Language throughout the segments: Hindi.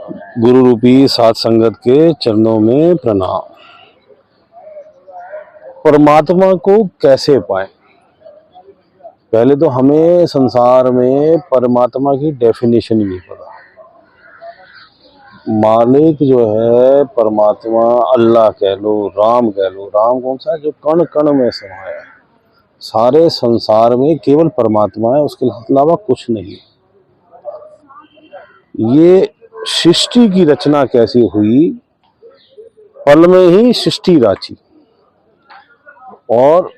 गुरु रूपी साध संगत के चरणों में प्रणाम। परमात्मा को कैसे पाएं? पहले तो हमें संसार में परमात्मा की डेफिनेशन ही नहीं पता। मालिक जो है परमात्मा, अल्लाह कह लो, राम कह लो। राम कौन सा है? जो कण कण में समाया है। सारे संसार में केवल परमात्मा है, उसके अलावा कुछ नहीं। ये सृष्टि की रचना कैसी हुई? पल में ही सृष्टि रची। और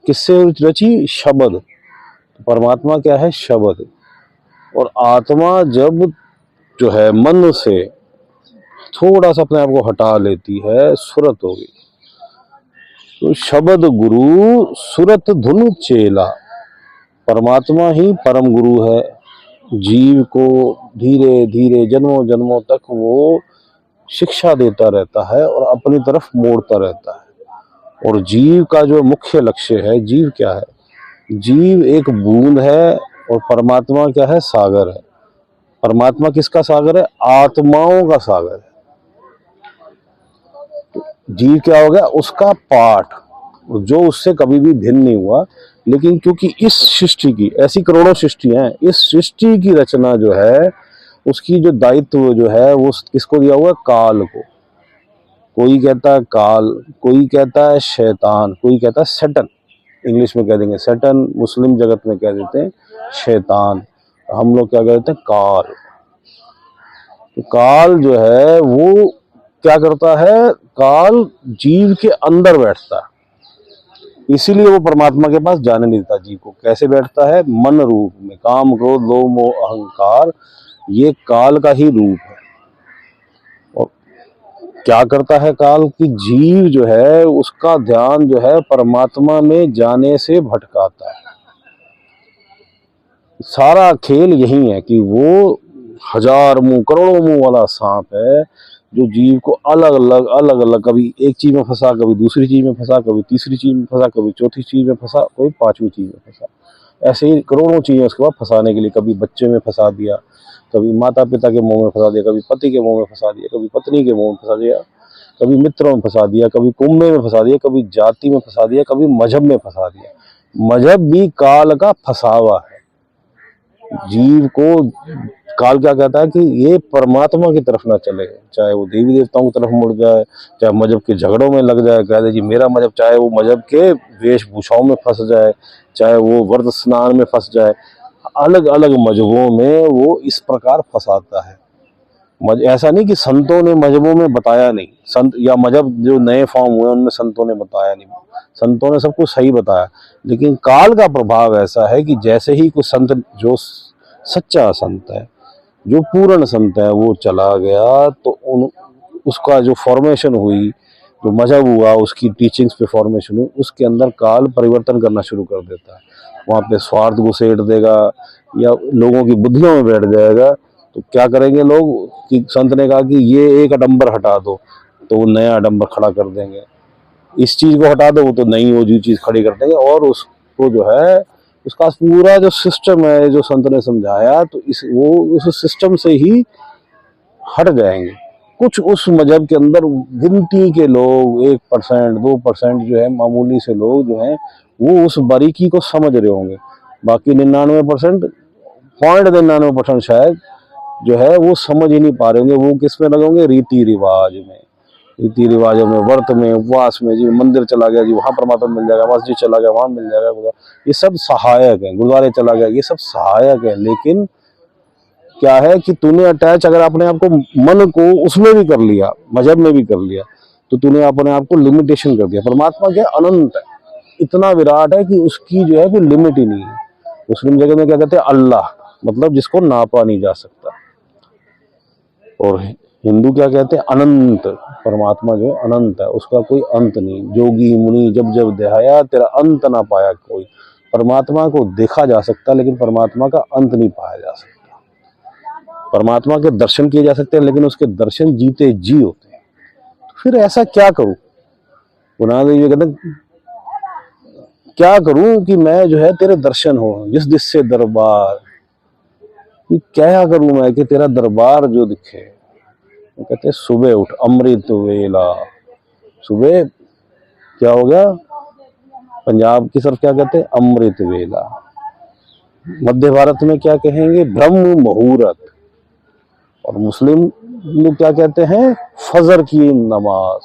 किससे रची? शब्द। परमात्मा क्या है? शब्द। और आत्मा जब जो है मन से थोड़ा सा अपने आप को हटा लेती है, सुरत हो गई। तो शब्द गुरु सुरत धुन चेला। परमात्मा ही परम गुरु है। जीव को धीरे धीरे जन्मों जन्मों तक वो शिक्षा देता रहता है और अपनी तरफ मोड़ता रहता है। और जीव का जो मुख्य लक्ष्य है, जीव क्या है? जीव एक बूंद है और परमात्मा क्या है? सागर है। परमात्मा किसका सागर है? आत्माओं का सागर है। जीव क्या हो गया? उसका पाठ, जो उससे कभी भी भिन्न नहीं हुआ। लेकिन क्योंकि इस सृष्टि की, ऐसी करोड़ों सृष्टियां हैं, इस सृष्टि की रचना जो है, उसकी जो दायित्व जो है वो किसको दिया हुआ है? काल को। कोई कहता है काल, कोई कहता है शैतान, कोई कहता है सैटन। इंग्लिश में कह देंगे सैटन, मुस्लिम जगत में कह देते हैं शैतान, हम लोग क्या कहते हैं? काल। तो काल जो है वो क्या करता है? काल जीव के अंदर बैठता है, इसीलिए वो परमात्मा के पास जाने नहीं देता जीव को। कैसे बैठता है? मन रूप में। काम क्रोध लोभ मोह अहंकार, ये काल का ही रूप है। और क्या करता है काल? कि जीव जो है उसका ध्यान जो है परमात्मा में जाने से भटकाता है। सारा खेल यही है कि वो हजार मुंह करोड़ों मुंह वाला सांप है, जो जीव को अलग अलग कभी एक चीज में फंसा, कभी दूसरी चीज में फंसा, कभी तीसरी चीज में फंसा, कभी चौथी चीज में फंसा, कोई पांचवी चीज में फंसा। ऐसे ही करोड़ों चीजें उसके बाद फंसाने के लिए, कभी बच्चे में फंसा दिया, कभी माता पिता के मुंह में फंसा दिया, कभी पति के मुंह में फंसा दिया, कभी पत्नी के मुंह में फंसा दिया, कभी मित्रों में फंसा दिया, कभी कुंभे में फंसा दिया, कभी जाति में फंसा दिया, कभी मजहब में फंसा दिया। मजहब भी काल का फंसावा है। जीव को काल क्या कहता है? कि ये परमात्मा की तरफ ना चले, चाहे वो देवी देवताओं की तरफ मुड़ जाए, चाहे मजहब के झगड़ों में लग जाए, कह दे जी मेरा मजहब, चाहे वो मजहब के वेशभूषाओं में फंस जाए, चाहे वो व्रत स्नान में फंस जाए। अलग अलग मजहबों में वो इस प्रकार फंसाता है। ऐसा नहीं कि संतों ने मजहबों में बताया नहीं, संत या मजहब जो नए फॉर्म हुए उनमें संतों ने बताया नहीं, संतों ने सब कुछ सही बताया। लेकिन काल का प्रभाव ऐसा है कि जैसे ही कोई संत, जो सच्चा संत है, जो पूर्ण संत है, वो चला गया, तो उसका जो फॉर्मेशन हुई, जो मजहब हुआ, उसकी टीचिंग्स पे फॉर्मेशन हुई, उसके अंदर काल परिवर्तन करना शुरू कर देता है। वहाँ पे स्वार्थ घुसेड़ देगा या लोगों की बुद्धियों में बैठ जाएगा। तो क्या करेंगे लोग? कि संत ने कहा कि ये एक आडंबर हटा दो, तो वो नया आडंबर खड़ा कर देंगे। इस चीज को हटा दो, वो तो नई वो चीज खड़ी कर देंगे। और उसको जो है, उसका पूरा जो सिस्टम है, जो संत ने समझाया, तो वो उस सिस्टम से ही हट जाएंगे। कुछ उस मजहब के अंदर गिनती के लोग, 1% 2% जो है, मामूली से लोग जो हैं, वो उस बारीकी को समझ रहे होंगे। बाकी 99%, 0.99% शायद जो है वो समझ ही नहीं पा रहे होंगे। वो किस में लगे होंगे? रीति रिवाज में, रीति रिवाजों में, व्रत में, उपवास में। जी मंदिर चला गया जी वहां परमात्मा मिल जाएगा, मस्जिद चला गया वहां मिल जाएगा, ये सब सहायक है। गुरुद्वारे चला गया, ये सब सहायक है। लेकिन क्या है कि तूने अटैच अगर अपने आप को, मन को उसमें भी कर लिया, मजहब में भी कर लिया, तो तूने अपने आप को लिमिटेशन कर दिया। परमात्मा क्या? अनंत है, इतना विराट है कि उसकी जो है कोई लिमिट ही नहीं है। मुस्लिम जगत में क्या कहते हैं? अल्लाह, मतलब जिसको नापा नहीं जा सकता। और हिंदू क्या कहते हैं? अनंत। परमात्मा जो है अनंत है, उसका कोई अंत नहीं। जोगी मुनि जब जब देहाया, तेरा अंत ना पाया कोई। परमात्मा को देखा जा सकता है, लेकिन परमात्मा का अंत नहीं पाया जा सकता। परमात्मा के दर्शन किए जा सकते हैं, लेकिन उसके दर्शन जीते जी होते हैं। तो फिर ऐसा क्या करूं? गुरु देव जी कहते हैं, क्या करूं कि मैं जो है तेरे दर्शन हो, जिस दिस से दरबार। क्या करूं मैं कि तेरा दरबार जो दिखे। वो कहते हैं सुबह उठ अमृत वेला। सुबह क्या हो गया, पंजाब की तरफ क्या कहते हैं अमृत वेला, मध्य भारत में क्या कहेंगे ब्रह्म मुहूर्त, और मुस्लिम लोग क्या कहते हैं फजर की नमाज।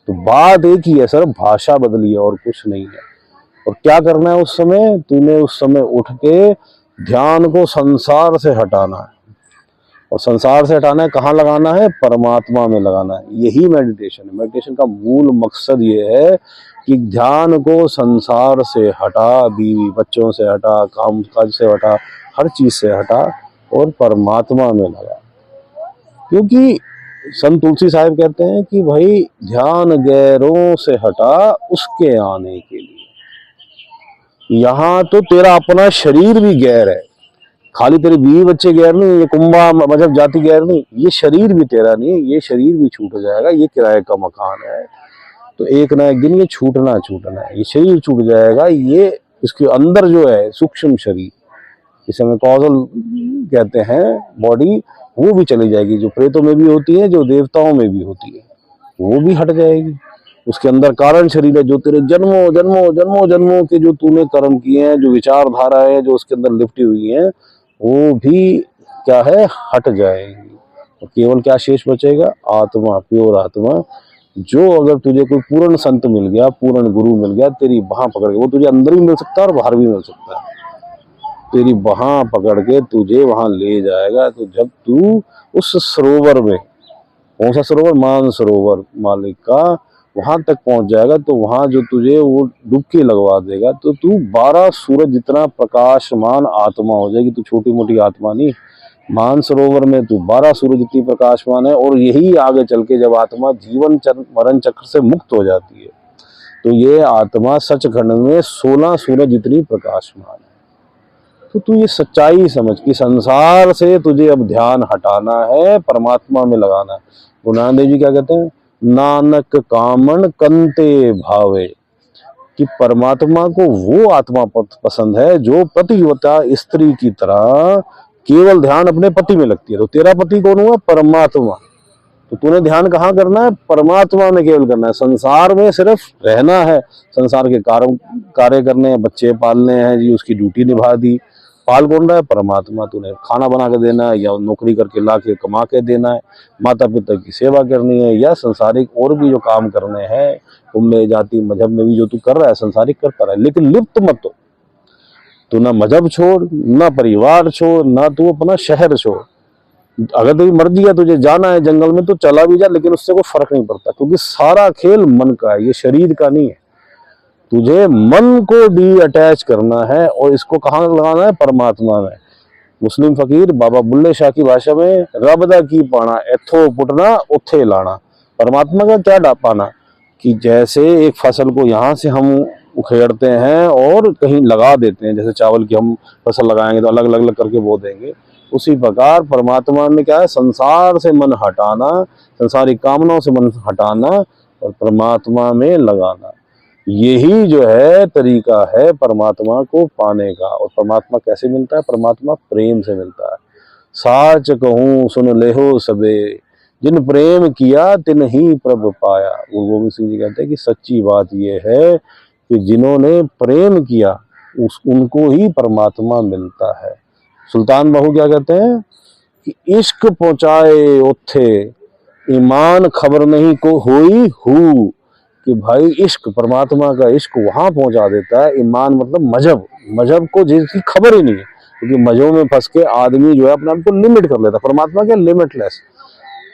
तो बात एक ही है सर, भाषा बदली है और कुछ नहीं है। और क्या करना है उस समय, तूने उस समय उठ के ध्यान को संसार से हटाना है, और संसार से हटाना है कहाँ लगाना है, परमात्मा में लगाना है। यही मेडिटेशन है। मेडिटेशन का मूल मकसद ये है कि ध्यान को संसार से हटा, बीवी बच्चों से हटा, काम काज से हटा, हर चीज से हटा और परमात्मा में लगा। क्योंकि संत तुलसी साहिब कहते हैं कि भाई ध्यान गैरों से हटा उसके आने के लिए। यहाँ तो तेरा अपना शरीर भी गैर है, खाली तेरे बीवी बच्चे गैर नहीं, ये कुंभा मजहब जाति गैर नहीं, ये शरीर भी तेरा नहीं है, ये शरीर भी छूट जाएगा, ये किराए का मकान है, तो एक ना एक दिन ये छूटना है, ये शरीर छूट जाएगा। ये इसके अंदर जो है सूक्ष्म शरीर, इसे हमें कॉजल कहते हैं बॉडी, वो भी चली जाएगी, जो प्रेतों में भी होती है, जो देवताओं में भी होती है, वो भी हट जाएगी। उसके अंदर कारण शरीर है, जो तेरे जन्मों जन्मों जन्मों जन्मों के जो तूने कर्म किए हैं, जो विचारधारा है जो उसके अंदर लिपटी हुई है, वो भी क्या है हट जाएगी। और केवल क्या शेष बचेगा, आत्मा, प्योर आत्मा। जो अगर तुझे कोई पूर्ण संत मिल गया, पूर्ण गुरु मिल गया, तेरी बाह पकड़ के, वो तुझे अंदर भी मिल सकता है और बाहर भी मिल सकता है, तेरी बाह पकड़ के तुझे वहां ले जाएगा। तो जब तू उस सरोवर में, कौन सा सरोवर, मान सरोवर मालिक का, वहां तक पहुंच जाएगा, तो वहां जो तुझे वो डुबकी लगवा देगा, तो तू 12 सूरज जितना प्रकाशमान आत्मा हो जाएगी। तू छोटी मोटी आत्मा नहीं, मान सरोवर में तू 12 सूरज जितनी प्रकाशमान है। और यही आगे चल के जब आत्मा जीवन मरण चक्र से मुक्त हो जाती है, तो ये आत्मा सचखंड में 16 सूरज जितनी प्रकाशमान है। तो तू ये सच्चाई समझ कि संसार से तुझे अब ध्यान हटाना है, परमात्मा में लगाना है। गुरु नानक देव जी क्या कहते हैं, नानक कामन कंते भावे, कि परमात्मा को वो आत्मा पसंद है जो पतिव्रता स्त्री की तरह केवल ध्यान अपने पति में लगती है। तो तेरा पति कौन हुआ, परमात्मा। तो तूने ध्यान कहाँ करना है, परमात्मा में केवल करना है। संसार में सिर्फ रहना है, संसार के कार्य करने हैं, बच्चे पालने हैं जी, उसकी ड्यूटी निभा दी। पाल कौन रहा है, परमात्मा। तूने खाना बना के देना है, या नौकरी करके ला के कमा के देना है, माता पिता की सेवा करनी है, या संसारिक और भी जो काम करने हैं, उनमें जाति मजहब में भी जो तू कर रहा है संसारिक करता रहा है, लेकिन लिप्त मत हो। तू ना मजहब छोड़, ना परिवार छोड़, ना तू अपना शहर छोड़। अगर तेरी मर्जी है तुझे जाना है जंगल में तो चला भी जा, लेकिन उससे कोई फर्क नहीं पड़ता, क्योंकि सारा खेल मन का है, ये शरीर का नहीं है। तुझे मन को डी अटैच करना है, और इसको कहाँ लगाना है, परमात्मा में। मुस्लिम फकीर बाबा बुल्ले शाह की भाषा में, रब दा की पाना एथो पुटना उथे लाना। परमात्मा का क्या पाना, कि जैसे एक फसल को यहाँ से हम उखेड़ते हैं और कहीं लगा देते हैं, जैसे चावल की हम फसल लगाएंगे तो अलग अलग अलग करके बो देंगे, उसी प्रकार परमात्मा में क्या है, संसार से मन हटाना, संसारिक कामनाओं से मन हटाना और परमात्मा में लगाना। यही जो है तरीका है परमात्मा को पाने का। और परमात्मा कैसे मिलता है, परमात्मा प्रेम से मिलता है। साच कहूँ सुन लेहो सबे, जिन प्रेम किया तिन ही प्रभु पाया। गुरु गोविंद सिंह जी कहते हैं कि सच्ची बात यह है कि जिन्होंने प्रेम किया उनको ही परमात्मा मिलता है। सुल्तान बाहू क्या कहते हैं कि इश्क पहुंचाए उथे, ईमान खबर नहीं को होई हु। कि भाई इश्क, परमात्मा का इश्क वहां पहुंचा देता है। ईमान मतलब मजहब को जिसकी खबर ही नहीं है, क्योंकि मजहब में फंस के आदमी जो है अपने आप को लिमिट कर लेता है। परमात्मा क्या, लिमिटलेस।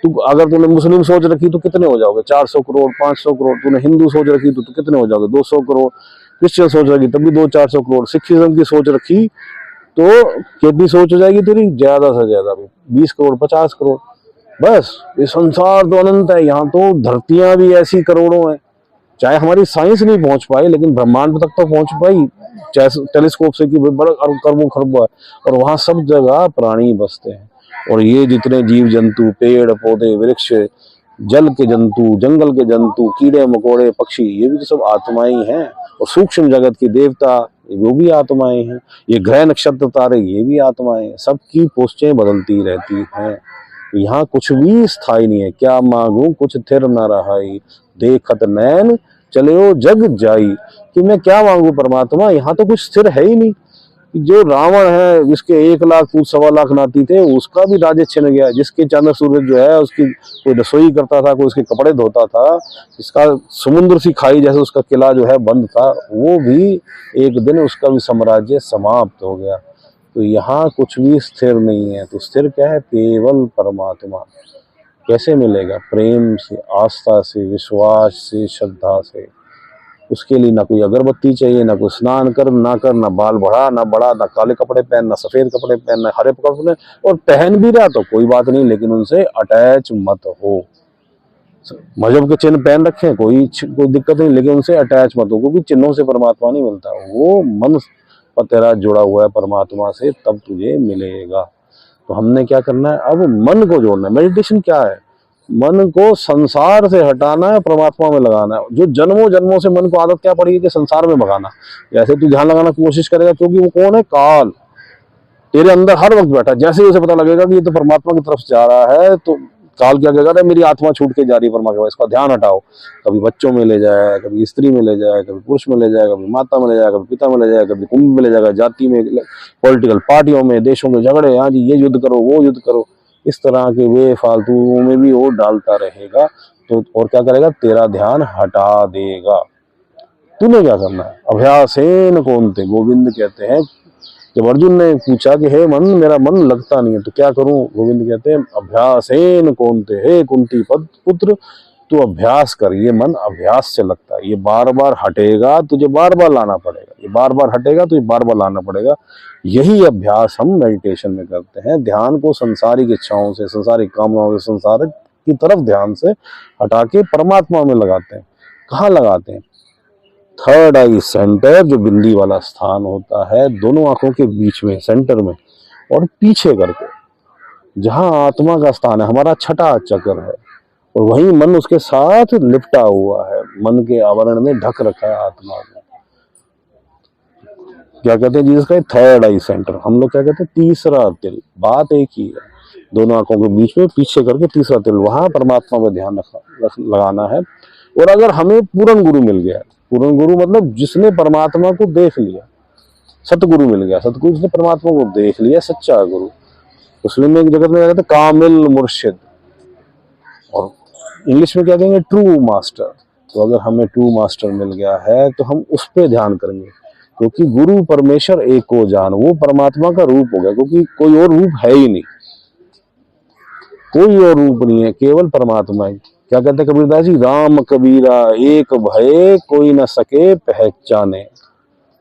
तू अगर तूने मुस्लिम सोच रखी तो कितने हो जाओगे, 400 करोड़ 500 करोड़। तूने हिंदू सोच रखी तो कितने हो जाओगे, 200 करोड़। क्रिश्चियन सोच रखी तब भी 200-400 करोड़। सिखिज्म की सोच रखी तो कितनी सोच हो जाएगी तेरी, ज्यादा से ज्यादा 20 करोड़ 50 करोड़। बस ये संसार तो अनंत है, यहाँ तो धरतियां भी ऐसी करोड़ों हैं। चाहे हमारी साइंस नहीं पहुंच पाई, लेकिन ब्रह्मांड तक तो पहुंच पाई, चाहे टेलीस्कोप से कि बड़ा कर्मों खरबों है, और वहां सब जगह प्राणी बसते हैं। और ये जितने जीव जंतु, पेड़ पौधे, वृक्ष, जल के जंतु, जंगल के जंतु, कीड़े मकोड़े, पक्षी, ये भी तो सब आत्माएं हैं। और सूक्ष्म जगत की देवता, वो भी आत्माएं हैं। ये ग्रह नक्षत्र तारे, ये भी आत्माएं हैं। सबकी पोस्टें बदलती रहती हैं। यहाँ कुछ भी स्थायी नहीं है। क्या मांगू कुछ थिर न रहाई, देखत नैन चले ओ जग जाई। कि मैं क्या मांगू परमात्मा, यहाँ तो कुछ स्थिर है ही नहीं। जो रावण है, जिसके 1 लाख पूत 1.25 लाख नाती थे, उसका भी राज्य छिन गया। जिसके चंद्र सूरज जो है, उसकी कोई रसोई करता था, कोई उसके कपड़े धोता था, इसका समुद्र सी खाई जैसे उसका किला जो है बंद था, वो भी एक दिन उसका भी साम्राज्य समाप्त हो गया। तो यहाँ कुछ भी स्थिर नहीं है। तो स्थिर क्या है? केवल परमात्मा। कैसे मिलेगा? प्रेम से, आस्था से, विश्वास से, श्रद्धा से। उसके लिए ना कोई अगरबत्ती चाहिए, ना कोई स्नान कर ना कर, ना बाल बढ़ा ना बढ़ा, ना काले कपड़े पहन, ना सफेद कपड़े पहन, ना हरे कपड़े। और पहन भी रहा तो कोई बात नहीं, लेकिन उनसे अटैच मत हो। मजहब के चिन्ह पहन रखे, कोई दिक्कत नहीं, लेकिन उनसे अटैच मत हो, क्योंकि चिन्हों से परमात्मा नहीं मिलता। वो मन पर तेरा जुड़ा हुआ है परमात्मा से, तब तुझे मिलेगा। तो हमने क्या करना है? अब मन को जोड़ना है। मेडिटेशन क्या है? मन को संसार से हटाना है, परमात्मा में लगाना है। जो जन्मों जन्मों से मन को आदत क्या पड़ी है कि संसार में भगाना। जैसे तू ध्यान लगाना की कोशिश करेगा, क्योंकि वो कौन है? काल तेरे अंदर हर वक्त बैठा। जैसे ही उसे पता लगेगा कि ये तो परमात्मा की तरफ जा रहा है, तो काल क्या कहेगा? मेरी आत्मा छूट के जा रही है परमात्मा, इसका ध्यान हटाओ। कभी बच्चों में ले जाए, कभी स्त्री में ले जाए, कभी पुरुष में ले जाए, कभी माता में ले जाए, कभी पिता में ले जाए, कभी कुंभ में ले जाएगा, जाति में, पॉलिटिकल पार्टियों में, देशों के झगड़े, हाँ जी ये युद्ध करो, वो युद्ध करो, इस तरह के वे फालतू में भी वो डालता रहेगा। तो और क्या करेगा? तेरा ध्यान हटा देगा। तूने क्या करना है? अभ्यासेन कौनते, गोविंद कहते हैं। जब अर्जुन ने पूछा कि हे मन, मेरा मन लगता नहीं है, तो क्या करूं? गोविंद कहते हैं अभ्यासेन कौनते, हे कुंती पुत्र, तू अभ्यास कर। ये मन अभ्यास से लगता है। ये बार बार हटेगा, तुझे बार बार लाना पड़ेगा। ये बार बार हटेगा, तुझे बार बार लाना पड़ेगा। यही अभ्यास हम मेडिटेशन में करते हैं। ध्यान को संसारिक इच्छाओं से, संसारिक कामनाओं से, संसार की तरफ ध्यान से हटा के परमात्मा में लगाते हैं। कहाँ लगाते हैं? थर्ड आई सेंटर, जो बिंदी वाला स्थान होता है दोनों आंखों के बीच में, सेंटर में, और पीछे करके, जहां आत्मा का स्थान है, हमारा छठा चक्र है, और वहीं मन उसके साथ लिपटा हुआ है। मन के आवरण ने ढक रखा है आत्मा को। क्या कहते हैं जिसका? थर्ड आई सेंटर। हम लोग क्या कहते हैं? तीसरा तिल। बात एक ही है, दोनों आंखों के बीच में पीछे करके तीसरा तिल, वहां परमात्मा पर ध्यान लगाना है। और अगर हमें पूर्ण गुरु मिल गया, पूर्ण गुरु मतलब जिसने परमात्मा को देख लिया, सतगुरु मिल गया, सतगुरु जिसने परमात्मा को देख लिया, सच्चा गुरु। मुस्लिम में एक जगत में क्या कहते हैं? कामिल मुर्शिद, और इंग्लिश में क्या कहेंगे? True master. तो अगर हमें ट्रू मास्टर मिल गया है तो हम उस पर ध्यान करेंगे, क्योंकि गुरु परमेश्वर एक को जान, वो परमात्मा का रूप हो गया, क्योंकि कोई और रूप है ही नहीं, कोई और रूप नहीं है, केवल परमात्मा ही। क्या कहते हैं कबीरदास जी? राम कबीरा एक भये, कोई न सके पहचाने।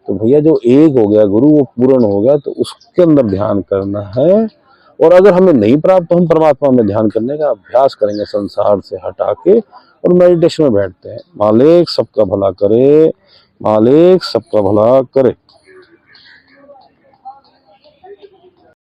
तो भैया जो एक हो गया गुरु, वो पूर्ण हो गया, तो उसके अंदर ध्यान करना है। और अगर हमें नहीं प्राप्त तो हम परमात्मा में ध्यान करने का अभ्यास करेंगे, संसार से हटा के, और मेडिटेशन में बैठते हैं। मालिक सबका भला करे, मालिक सबका भला करे।